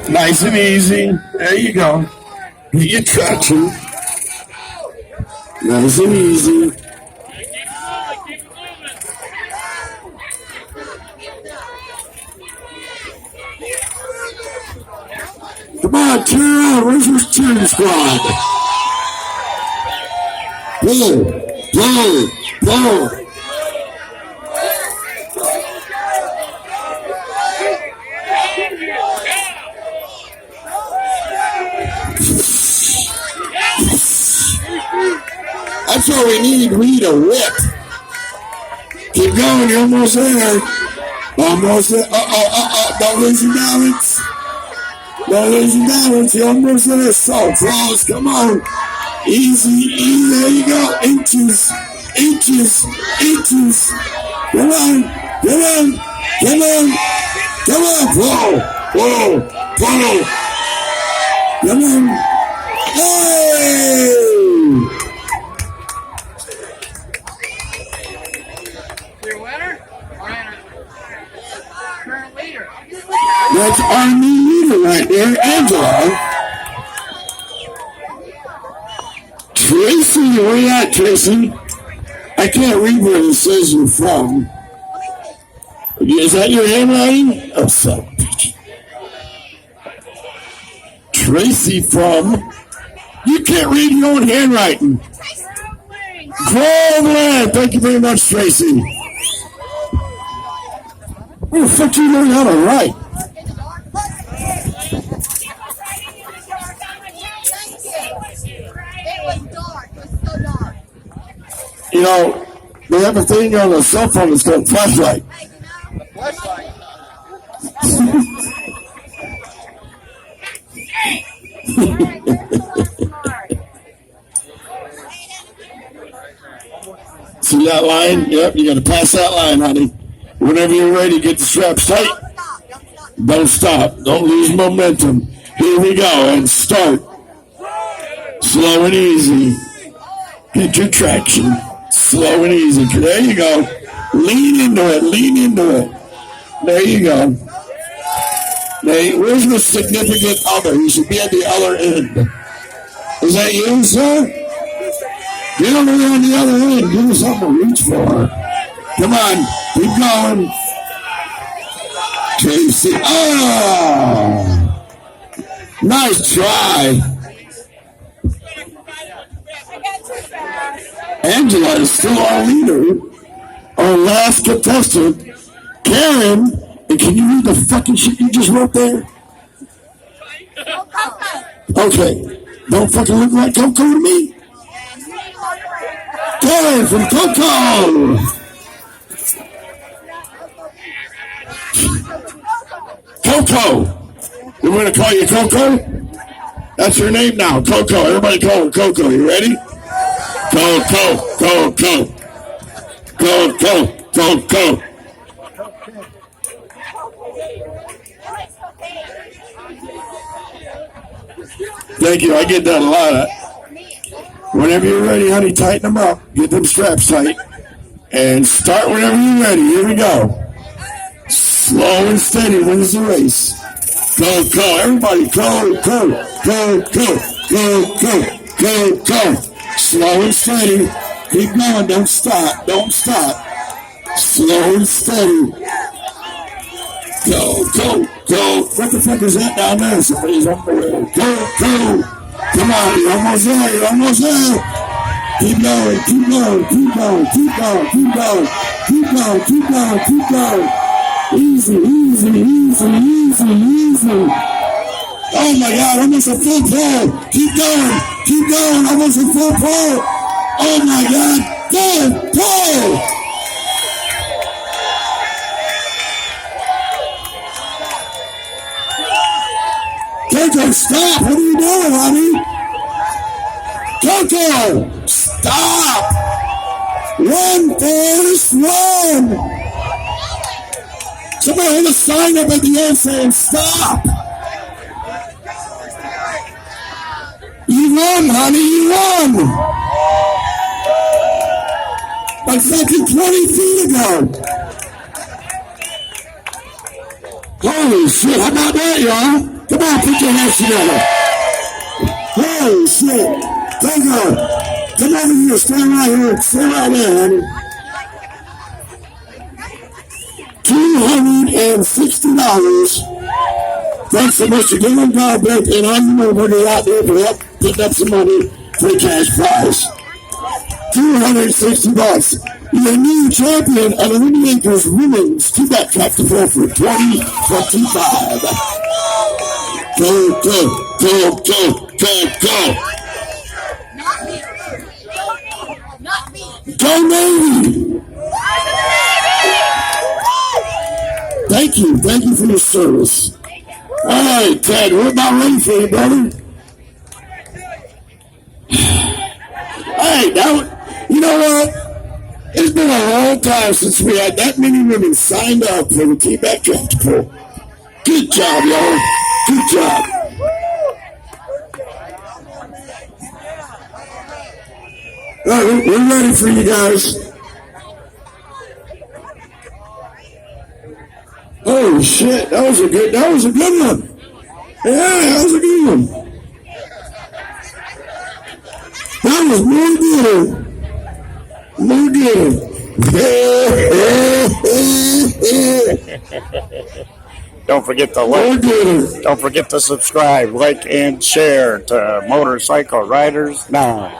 Nice and easy. There you go. Get your traction. Nice and easy. Come on, turn around. Where's your cheering squad? Pull, pull, pull. That's what we need. We need a whip. Keep going. You're almost there. Almost there. Don't lose your balance. Don't lose your balance. You're almost there. So close. Come on. Easy, easy. There you go. Inches, inches, inches. Come on. Come on. Come on. Come on. Whoa. Whoa. Whoa. Come on. Hey! Your winner? Current leader. That's our new leader right there, Angela. Tracy, where you at, Tracy? I can't read where it says you're from. Is that your handwriting? Oh, so. Tracy from... You can't read your own handwriting. Groveland. Thank you very much, Tracy. Where the fuck you learn how to write? It was dark. It was so dark. You know, they have a thing on the cell phone that's called flashlight. Flashlight. See that line? Yep, you got to pass that line, honey. Whenever you're ready, get the straps tight. Don't stop. Don't lose momentum. Here we go, and start. Slow and easy. Get your traction. Slow and easy. There you go. Lean into it. Lean into it. There you go. Now, where's the significant other? You should be at the other end. Is that you, sir? Get over there on the other end. Give us something to reach for. Come on. Keep going. Casey. Oh! Nice try. Angela is still our leader. Our last contestant. Karen. And can you read the fucking shit you just wrote there? Okay. Don't fucking look like Coco to me. Karen from Coco. Coco. We're going to call you Coco? That's your name now. Coco. Everybody call her Coco. You ready? Coco. Coco. Coco. Coco. Thank you. I get that a lot. Whenever you're ready, honey, tighten them up. Get them straps tight. And start whenever you're ready. Here we go. Slow and steady wins the race. Go, go. Everybody, go, go, go, go, go, go, go, go. Slow and steady. Keep going. Don't stop. Don't stop. Slow and steady. Go, go, go. What the fuck is that down there? Somebody's up there. Go, go. Come on, you're almost there. You're almost there. Keep going, keep going, keep going, keep going, keep going, keep going, keep going, keep going. Easy, easy, easy, easy, easy. Oh my God, almost a full pull. Keep going, almost a full pull. Oh my God, go, pull. Coco, stop! What are you doing, honey? Coco, stop! Run, Forrest, run! Somebody hold a sign up at the end saying stop! You run, honey, you run! Like fucking 20 feet ago! Holy shit, how about that, y'all? Come on, put your hands together. Holy shit. Thank God. Come over here. Stay right here. Stay right there, honey. $260. Thanks so much again, God bless, and I know everybody out there for help putting up some money for the cash prize. $260. You're a new champion of the Windy Acres Women's Two-Back Track to Fall for 2025. Go, go, go, go, go, go. Not me. Go Navy! Thank you for your service. All right, Ted, we're about ready for you, brother. Hey, now, you know what? It's been a long time since we had that many women signed up for the T-Back Track to Fall. Good job, y'all. Good job. All right, we're ready for you guys. Oh shit, that was a good one. Yeah, that was a good one. That was more good. Don't forget to like. Don't forget to subscribe, like, and share to Motorcycle Riders Now.